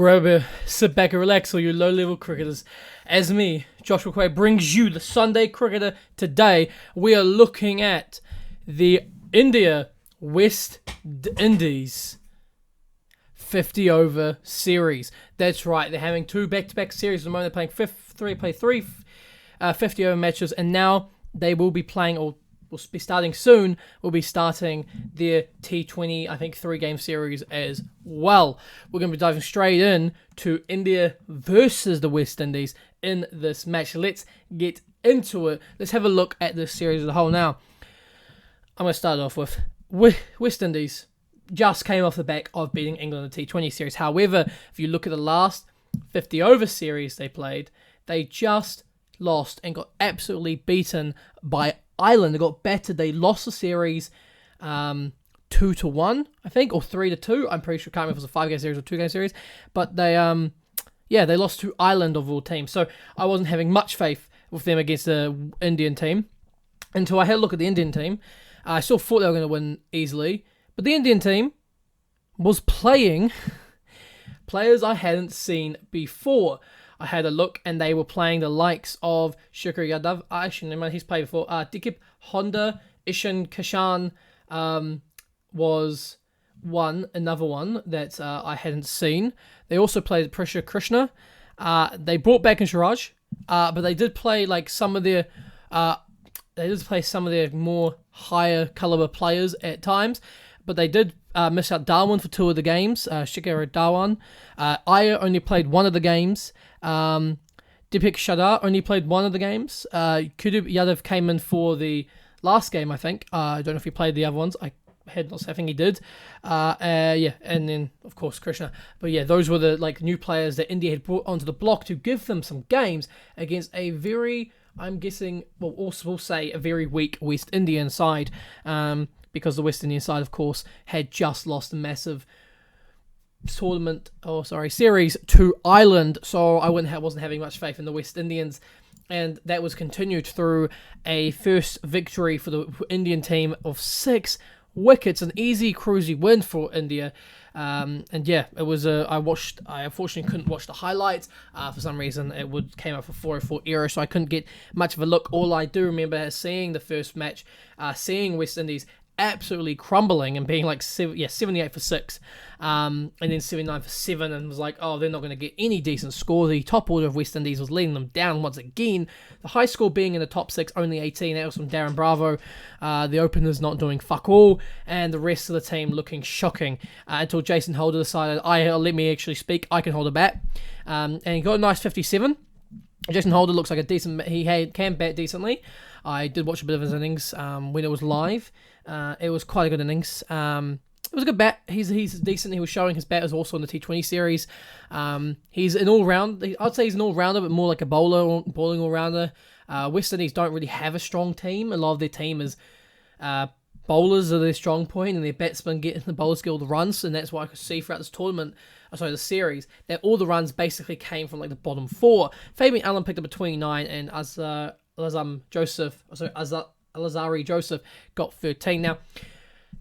Grab a sit back and relax, all you low-level cricketers. As me, Joshua Quay, brings you the Sunday Cricketer today. We are looking at the India West Indies 50-over series. That's right, they're having two back-to-back series at the moment. They're playing three 50-over matches, and now they will be playing, or will be starting soon, will be starting their T20, I think, 3-game series as well. We're going to be diving straight in to India versus the West Indies in this match. Let's get into it. Let's have a look at this series as a whole now. I'm going to start off with West Indies just came off the back of beating England in the T20 series. However, if you look at the last 50-over series they played, they just lost and got absolutely beaten by Ireland. They got battered. They lost the series 2-1, I think, or 3-2. I'm pretty sure. Can't remember if it was a 5-game series or 2-game series. But they lost to Ireland of all teams. So I wasn't having much faith with them against the Indian team until I had a look at the Indian team. I still thought they were going to win easily, but the Indian team was playing players I hadn't seen before. I had a look, and they were playing the likes of Shikhar Yadav. Actually, never mind, he's played before. Dikip Honda, Ishan Kishan was another one that I hadn't seen. They also played Prashant Krishna. They brought back in Siraj, but they did play like some of their more higher caliber players at times. But they did miss out Darwan for 2 of the games. Shikhar Dhawan. Iyer only played 1 of the games. Deepak Shadar only played 1 of the games. Kuldeep Yadav came in for the last game, I think. I don't know if he played the other ones. I think he did. And then, of course, Krishna. But yeah, those were the new players that India had brought onto the block to give them some games against a very, I'm guessing, we'll say a very weak West Indian side. Because the West Indian side, of course, had just lost a massive series to Ireland, so I wasn't having much faith in the West Indians, and that was continued through a first victory for the Indian team of 6 wickets, an easy, cruisy win for India. It was I unfortunately couldn't watch the highlights. For some reason, it came up for 404 error, so I couldn't get much of a look. All I do remember is seeing the first match, seeing West Indies absolutely crumbling and being 78 for 6, and then 79 for 7, and was like, oh, they're not going to get any decent score. The top order of West Indies was letting them down once again. The high score being in the top 6, only 18. That was from Darren Bravo. The openers not doing fuck all, and the rest of the team looking shocking until Jason Holder decided, let me actually speak. I can hold a bat, and he got a nice 57. Jason Holder looks like a decent. Can bat decently. I did watch a bit of his innings when it was live. It was quite a good innings. It was a good bat. He's decent. He was showing his bat was also in the T20 series. He's an all-round. I'd say he's an all-rounder, but more like a bowling all-rounder. West Indies don't really have a strong team. A lot of their team is bowlers are their strong point, and their batsmen get the bowlers get all the runs, and that's what I could see throughout the series, that all the runs basically came from the bottom 4. Fabian Allen picked up a 29, and Alazari Joseph got 13. Now,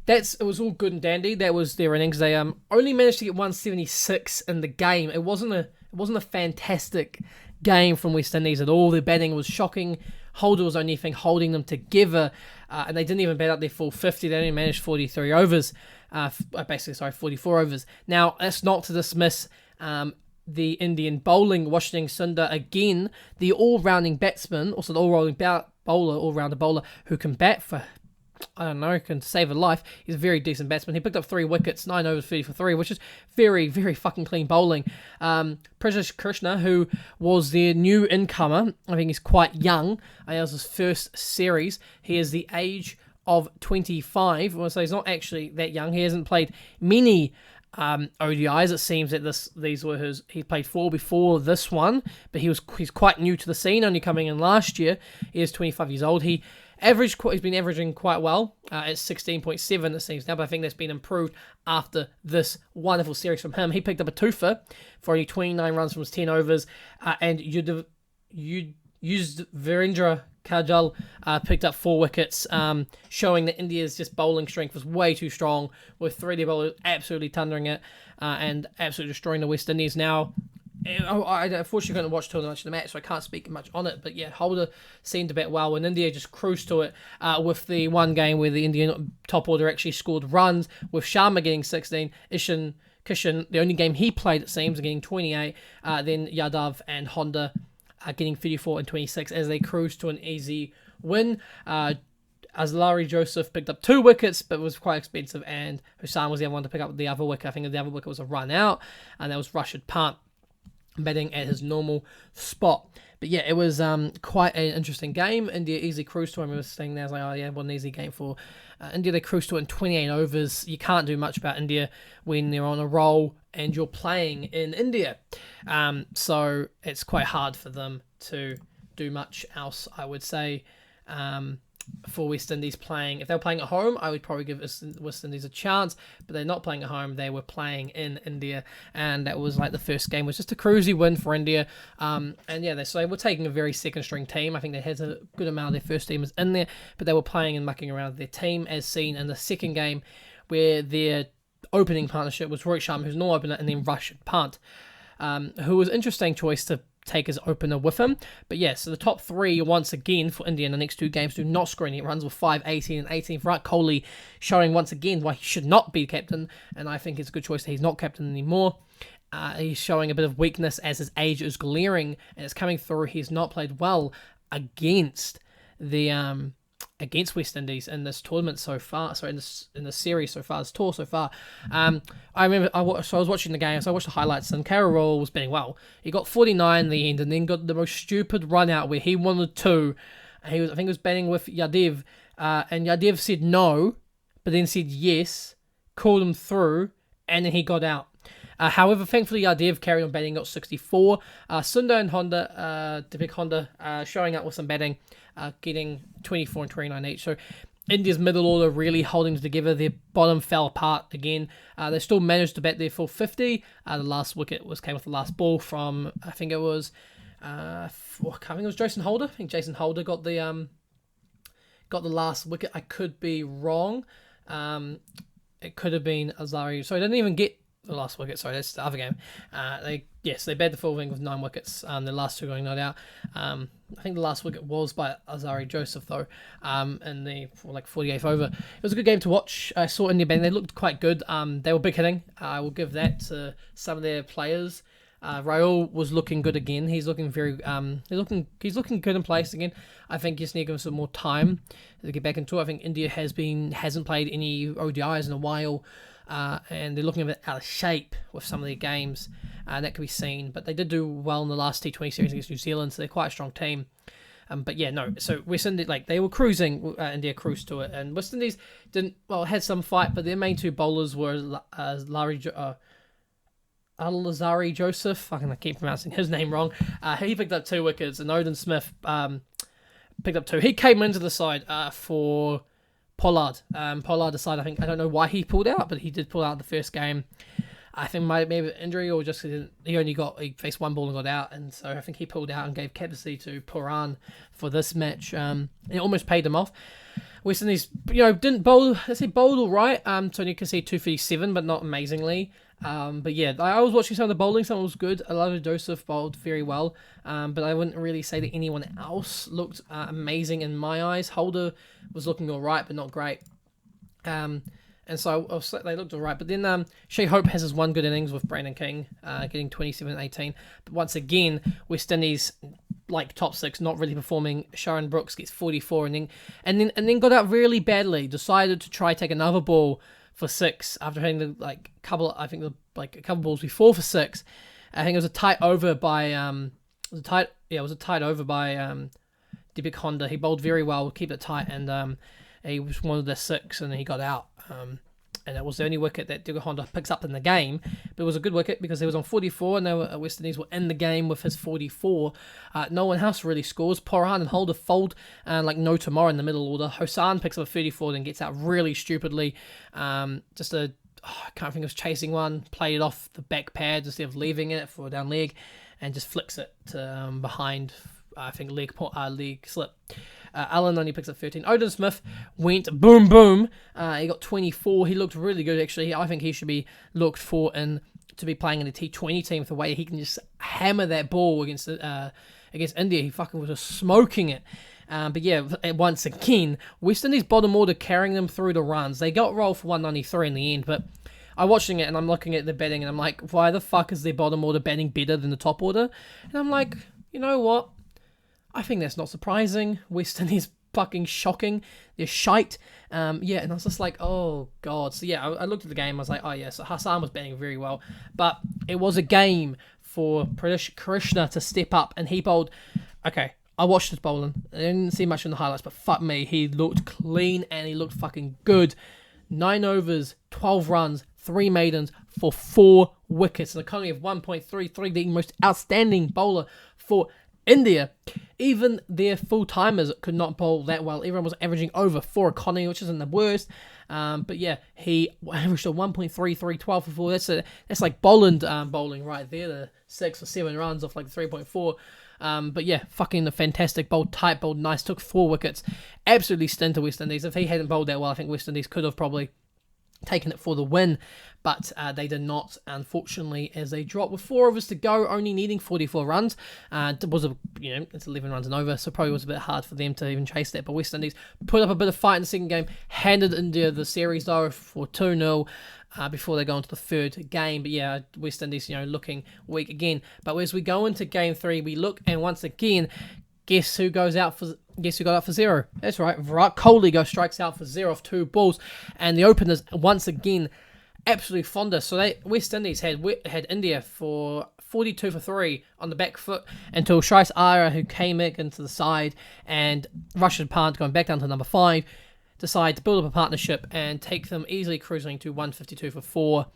it was all good and dandy. That was their innings. They only managed to get 176 in the game. It wasn't a fantastic game from West Indies at all. Their batting was shocking. Holder was only holding them together, and they didn't even bat out their full 50. They only managed 43 overs. 44 overs. Now, that's not to dismiss the Indian bowling. Washington Sundar, again, the all-rounding batsman, also the all-rounder bowler who can bat for, can save a life. He's a very decent batsman. He picked up 3 wickets, 9 overs, 30 for 3, which is very, very fucking clean bowling. Prashant Krishna, who was their new incomer, I think he's quite young. I think it was his first series. He is the age of 25. So he's not actually that young. He hasn't played many ODIs. It seems that these were he played 4 before this one, but he's quite new to the scene, only coming in last year. He is 25 years old. He's been averaging quite well at 16.7 it seems now, but I think that's been improved after this wonderful series from him. He picked up a twofer for only 29 runs from his 10 overs, and used Virendra Kajal picked up 4 wickets, showing that India's just bowling strength was way too strong, with 3D bowlers absolutely thundering it and absolutely destroying the West Indies. Now, I unfortunately couldn't watch too much of the match, so I can't speak much on it. But yeah, Holder seemed to bat well, and India just cruised to it with the one game where the Indian top order actually scored runs, with Sharma getting 16, Kishan, the only game he played, it seems, getting 28, then Yadav and Honda getting 34 and 26 as they cruised to an easy win. Azlari Joseph picked up 2 wickets, but was quite expensive, and Hussain was the other one to pick up the other wicket. I think the other wicket was a run out, and that was Rashid Pant batting at his normal spot. But yeah, it was quite an interesting game. India easily cruised to it. I remember saying there, I was like, oh yeah, what an easy game for India. They cruised to it in 28 overs. You can't do much about India when they're on a roll and you're playing in India. So it's quite hard for them to do much else, I would say. For West Indies playing, if they were playing at home, I would probably give West Indies a chance, but they're not playing at home. They were playing in India, and that was like the first game was just a cruisy win for India. And yeah, so they were taking a very second string team. I think they had a good amount of their first teamers in there, but they were playing and mucking around with their team, as seen in the second game where their opening partnership was Rohit Sharma, who's no opener, and then Rashid Pant, who was an interesting choice to take his opener with him. But yeah, so the top 3 once again for India in the next 2 games do not score any runs, with 5, 18 and 18. Virat Kohli showing once again why he should not be captain, and I think it's a good choice that he's not captain anymore. He's showing a bit of weakness as his age is glaring, and it's coming through. He's not played well against the against West Indies in this tournament so far. Sorry, in the series so far, this tour so far. I remember I was watching the game, so I watched the highlights, and KL Rahul was batting well. He got 49 in the end, and then got the most stupid run out where he wanted 2. And I think he was batting with Yadav, and Yadav said no, but then said yes, called him through, and then he got out. However, thankfully, Yadav carried on batting, got 64. Sundar and Honda, Deepik Honda, showing up with some batting, getting 24 and 29 each. So India's middle order really holding together. Their bottom fell apart again. They still managed to bat their full 50. The last wicket came with the last ball from, I think it was, I think it was Jason Holder. I think Jason Holder got the last wicket. I could be wrong. It could have been Azari. So he didn't even get the last wicket. Sorry, that's the other game. They batted the full wing with 9 wickets. The last 2 going not out. I think the last wicket was by Azari Joseph though. In the 48th over. It was a good game to watch. I saw India batting. They looked quite good. They were big hitting. I will give that to some of their players. Rahul was looking good again. He's looking very he's looking good in place again. I think just need to give him some more time to get back into it. I think India hasn't played any ODIs in a while. And they're looking a bit out of shape with some of their games, and that can be seen. But they did do well in the last T20 series against New Zealand, so they're quite a strong team. But yeah, no. So West Indies, they were cruising. India cruised to it, and West Indies had some fight, but their main 2 bowlers were Al-Azari Joseph. I keep pronouncing his name wrong. He picked up 2 wickets, and Odin Smith picked up 2. He came into the side for Pollard. Pollard decided, I don't know why he pulled out, but he did pull out the first game. I think maybe an injury, or just he faced 1 ball and got out, and so I think he pulled out and gave captaincy to Puran for this match. It almost paid him off. West Indies, didn't bowl. They bowled all right. So you can see 257, but not amazingly. But yeah, I was watching some of the bowling. Some was good. Elijah Joseph bowled very well. But I wouldn't really say that anyone else looked amazing in my eyes. Holder was looking all right, but not great. And so they looked all right. But then Shea Hope has his 1 good innings with Brandon King, getting 27 and 18. But once again, West Indies, top 6, not really performing. Sharon Brooks gets 44 and then got out really badly. Decided to try take another ball for 6 after hitting a couple balls before for 6. I think it was a tight over by Deepik Honda. He bowled very well, keep it tight, and he was one of the 6, and he got out. And it was the only wicket that Deepik Honda picks up in the game. But it was a good wicket because he was on 44, and West Indies were in the game with his 44. No one else really scores. Poran and Holder fold no tomorrow in the middle order. Hossain picks up a 34 and gets out really stupidly. I can't think of chasing one. Played it off the back pad instead of leaving it for a down leg, and just flicks it to behind I think, leg slip. Allen only picks up 13. Odin Smith went boom, boom. He got 24. He looked really good, actually. I think he should be looked for to be playing in the T20 team with the way he can just hammer that ball against India. He fucking was just smoking it. But yeah, once again, West Indies bottom order carrying them through the runs. They got rolled for 193 in the end, but I'm watching it and I'm looking at the batting and I'm like, why the fuck is their bottom order batting better than the top order? And I'm like, you know what? I think that's not surprising. West Indies fucking shocking. They're shite. And I was just like, oh god. So yeah, I looked at the game. I was like, oh yeah. So Hassan was batting very well, but it was a game for Krishna to step up, and he bowled. Okay, I watched his bowling. I didn't see much in the highlights, but fuck me, he looked clean and he looked fucking good. 9 overs, 12 runs, 3 maidens for 4 wickets, an economy of 1.33, the most outstanding bowler for India. Even their full-timers could not bowl that well. Everyone was averaging over 4 economy, which isn't the worst. But yeah, he averaged a 1.33, 12 for 4. That's like Boland bowling right there, the 6 or 7 runs off like 3.4. But yeah, fucking the fantastic bowled tight, bowled nice, took 4 wickets. Absolutely stinted West Indies. If he hadn't bowled that well, I think West Indies could have probably taken it for the win, but they did not, unfortunately, as they dropped with 4 overs to go, only needing 44 runs. It was it's 11 runs and over, so probably was a bit hard for them to even chase that. But West Indies put up a bit of fight in the second game, handed India the series though for 2-0. Before they go into the third game. But yeah, West Indies, looking weak again. But as we go into game 3, we look, and once again, guess who got out for 0? That's right, Virat Kohli strikes out for 0 off 2 balls, and the openers once again absolutely fonder. So West Indies had India for 42 for 3 on the back foot until Shreyas Iyer, who came back into the side, and Rashid Pant going back down to number 5, decide to build up a partnership and take them easily cruising to 152 for 4.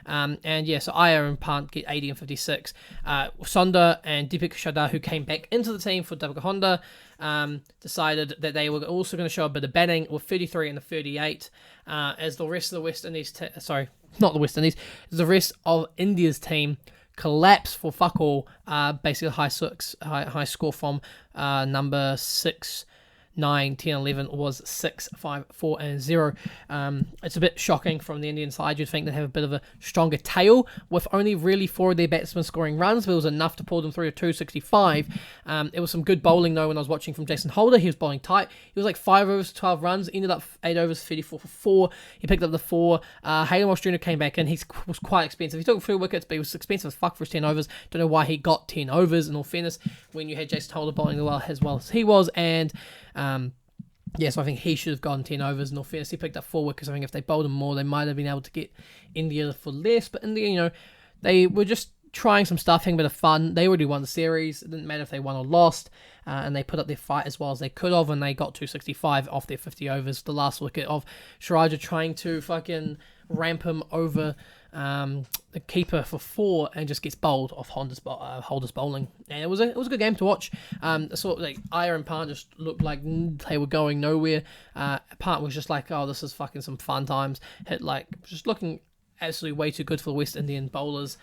So Iyer and Pant get 80 and 56. Sonder and Deepak Chadha, who came back into the team for Deepak Honda, decided that they were also going to show a bit of batting with 33 and the 38, as the rest of the West Indies, the rest of India's team collapsed for fuck all. Basically high score from number 6, 9, 10, 11 was 6, 5, 4, and 0. It's a bit shocking from the Indian side. You'd think they'd have a bit of a stronger tail with only really 4 of their batsmen scoring runs, but it was enough to pull them through to 265. It was some good bowling though when I was watching from Jason Holder. He was bowling tight. He was like 5 overs, 12 runs, ended up 8 overs, 34 for 4. He picked up the 4. Hayden Walsh Jr. came back in. He was quite expensive. He took 3 wickets, but he was expensive as fuck for his 10 overs. Don't know why he got 10 overs in all fairness when you had Jason Holder bowling as well as he was, and so I think he should have gone 10 overs. In all fairness, he picked up 4 wickets. I think if they bowled him more, they might have been able to get India for less. But India, they were just trying some stuff, having a bit of fun. They already won the series. It didn't matter if they won or lost. And they put up their fight as well as they could have, and they got 265 off their 50 overs. The last wicket of Sharaja trying to fucking ramp him over the keeper for 4 and just gets bowled off Holder's bowling, and it was a good game to watch. Sort of like Iyer and Pant just looked like they were going nowhere. Pant was just like, oh, this is fucking some fun times. Just looking absolutely way too good for the West Indian bowlers,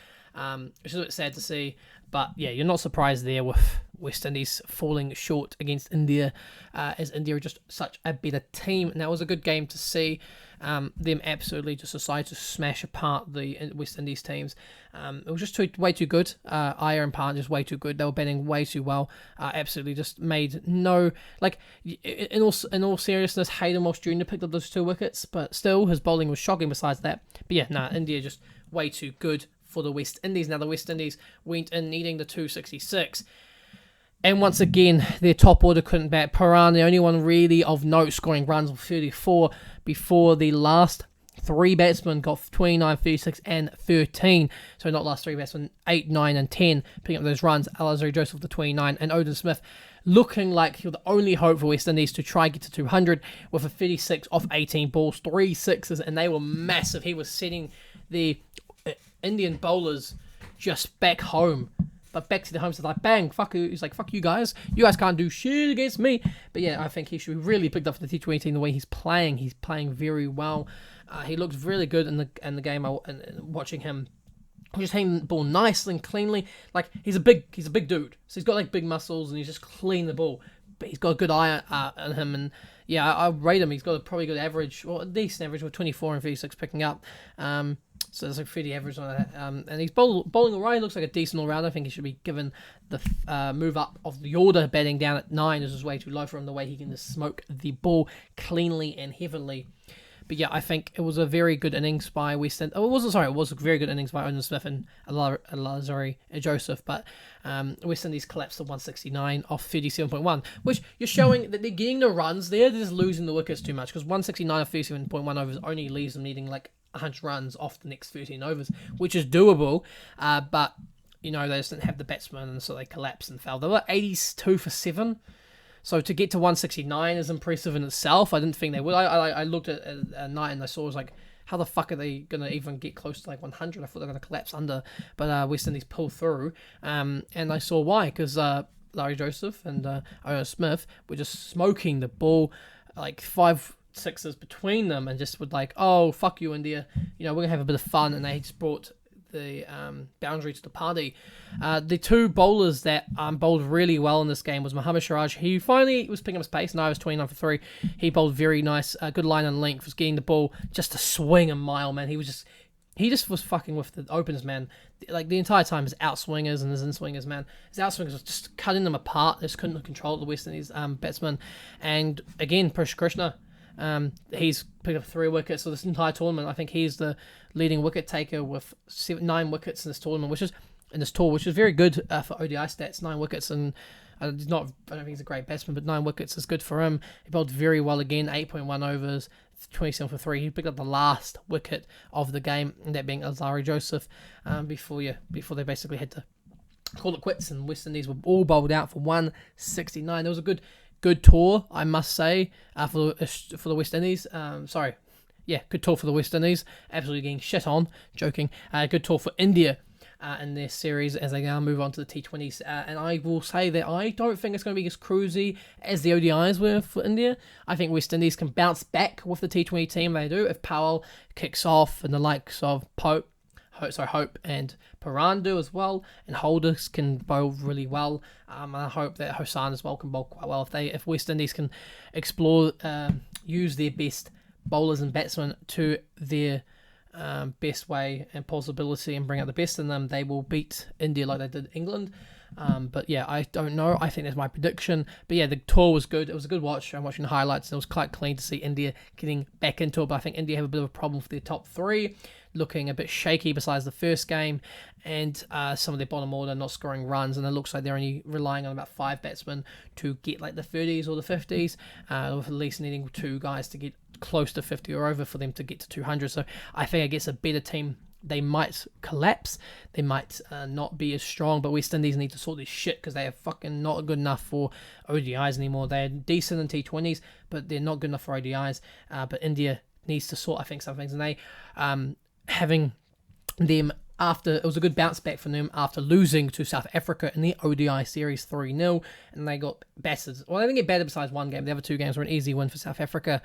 which is a bit sad to see. But yeah, you're not surprised there with West Indies falling short against India, as India are just such a better team. And that was a good game to see them absolutely just decide to smash apart the West Indies teams. It was just way too good. Iyer and Pant just way too good. They were batting way too well. Absolutely just made no... in all seriousness, Hayden Walsh Jr. picked up those 2 wickets, but still, his bowling was shocking besides that. But yeah, India just way too good for the West Indies. Now the West Indies went in needing the 266. And once again, their top order couldn't bat. Paran, the only one really of note, scoring runs of 34 before the last 3 batsmen got 29, 36, and 13. So not last 3 batsmen, 8, 9, and 10, picking up those runs. Alazari Joseph, the 29, and Odin Smith looking like he was the only hope for West Indies to try and get to 200 with a 36 off 18 balls, 3 sixes, and they were massive. He was setting the Indian bowlers just back home. But back to the home side, like, bang, fuck you. He's like, fuck you guys. You guys can't do shit against me. But yeah, I think he should be really picked up for the T20 team the way he's playing. He's playing very well. He looks really good in the game. And watching him just hitting the ball nice and cleanly. Like, he's a big dude, so he's got like big muscles, and he's just clean the ball. But he's got a good eye on him, and yeah, I rate him. He's got a probably good average, well, a decent average with 24 and 36 picking up. So there's like 30 average on that. And he's bowling alright. Looks like a decent all round. I think he should be given the move up of the order. Batting down at 9 is way too low for him. The way he can just smoke the ball cleanly and heavily. But yeah, I think it was a very good innings by West Indies. Oh, it wasn't, sorry, it was a very good innings by Owen Smith and Alazari Joseph, but West Indies collapsed to 169 off 37.1, which you're showing that they're getting the runs there, they're just losing the wickets too much, because 169 off 37.1 overs only leaves them needing like 100 runs off the next 13 overs, which is doable, but, you know, they just didn't have the batsmen, and so they collapsed and fell. They were 82 for 7. So to get to 169 is impressive in itself. I didn't think they would. I looked at night and I saw, I was like, how the fuck are they going to even get close to like 100? I thought they were going to collapse under. But West Indies pulled through. And I saw why. Because Larry Joseph and Owen Smith were just smoking the ball, like 5 sixes between them, and just would like, oh, fuck you, India. You know, we're going to have a bit of fun. And they just brought the boundary to the party. The two bowlers that bowled really well in this game was Mohammad Siraj. He finally was picking up his pace. Now he was 29 for 3. He bowled very nice, good line and length, was getting the ball just to swing a mile, man. He just was fucking with the openers, man. Like, the entire time, his outswingers and his in-swingers, man. His outswingers was just cutting them apart. They just couldn't control the West Indies batsmen. And again, Parish Krishna, he's picked up 3 wickets. So this entire tournament, I think he's the leading wicket taker with 9 wickets in this tournament, which is very good for ODI stats. 9 wickets, and I don't think he's a great batsman, but 9 wickets is good for him. He bowled very well again, 8.1 overs, 27 for 3. He picked up the last wicket of the game, and that being Alazari Joseph, before they basically had to call it quits, and West Indies were all bowled out for 169. There was a good tour, I must say, for the West Indies. Good tour for the West Indies. Absolutely getting shit on. Joking. Good tour for India in their series as they now move on to the T20s. And I will say that I don't think it's going to be as cruisy as the ODIs were for India. I think West Indies can bounce back with the T20 team they do if Powell kicks off and the likes of Hope and Paran do as well, and Holders can bowl really well. I hope that Hosan as well can bowl quite well. If West Indies can explore, use their best bowlers and batsmen to their best way and possibility and bring out the best in them, they will beat India like they did England. But yeah, I don't know. I think that's my prediction. But yeah, the tour was good. It was a good watch. I'm watching the highlights, and it was quite clean to see India getting back into it. But I think India have a bit of a problem for their top 3, looking a bit shaky besides the first game, and some of their bottom order not scoring runs, and it looks like they're only relying on about 5 batsmen to get like the 30s or the 50s, with at least needing 2 guys to get close to 50 or over for them to get to 200. So I think against a better team, they might collapse. They might not be as strong, but West Indies need to sort this shit, because they are fucking not good enough for ODIs anymore. They're decent in T20s, but they're not good enough for ODIs. But India needs to sort, I think, some things, and they having them after, it was a good bounce back for them after losing to South Africa in the ODI series 3-0, and they got battered. Well, they didn't get battered besides one game. The other 2 games were an easy win for South Africa.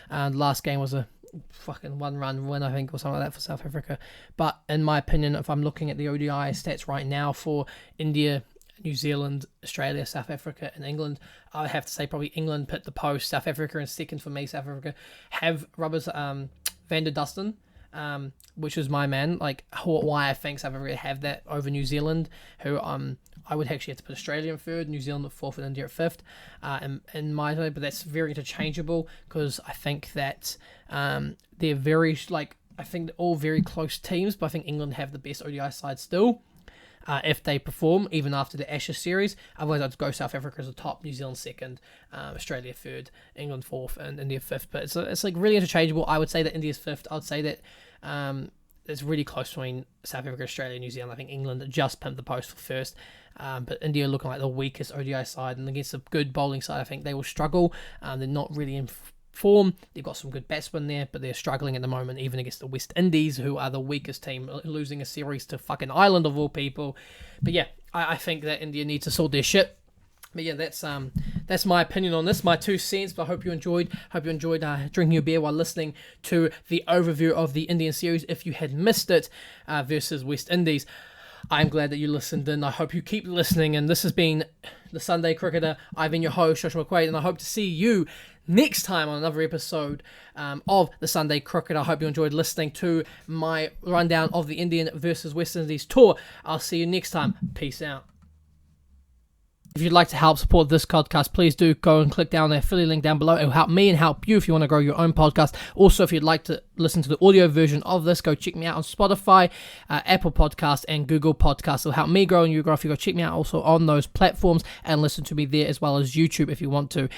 The last game was a fucking 1-run win, I think, or something like that for South Africa. But in my opinion, if I'm looking at the ODI stats right now for India, New Zealand, Australia, South Africa, and England, I would have to say probably England put the post. South Africa in second for me. South Africa have rubbers Van der Dusten, which is my man. Like, why I think South Africa have that over New Zealand, who I would actually have to put Australia in 3rd, New Zealand at 4th, and India at 5th, in my way. But that's very interchangeable, because I think that they're very, like, I think they're all very close teams, but I think England have the best ODI side still, if they perform, even after the Ashes series. Otherwise, I'd go South Africa as a top, New Zealand 2nd, Australia 3rd, England 4th, and India 5th. But it's like really interchangeable. I would say that India's 5th. I would say that it's really close between South Africa, Australia, and New Zealand. I think England just pimped the post for 1st. But India looking like the weakest ODI side, and against a good bowling side, I think they will struggle. They're not really in form. They've got some good batsmen there, but they're struggling at the moment, even against the West Indies, who are the weakest team, losing a series to fucking Ireland of all people. But yeah, I think that India needs to sort their shit. But yeah, that's that's my opinion on this, my 2 cents. But I hope you enjoyed. Drinking your beer while listening to the overview of the Indian series. If you had missed it, versus West Indies, I'm glad that you listened in. I hope you keep listening. And this has been the Sunday Cricketer. I've been your host, Joshua McQuaid, and I hope to see you next time on another episode of the Sunday Cricket. I hope you enjoyed listening to my rundown of the Indian versus West Indies tour. I'll see you next time. Peace out. If you'd like to help support this podcast, please do go and click down the affiliate link down below. It will help me and help you if you want to grow your own podcast. Also, if you'd like to listen to the audio version of this, go check me out on Spotify, Apple Podcasts, and Google Podcasts. It'll help me grow and you grow if you go check me out also on those platforms and listen to me there, as well as YouTube if you want to.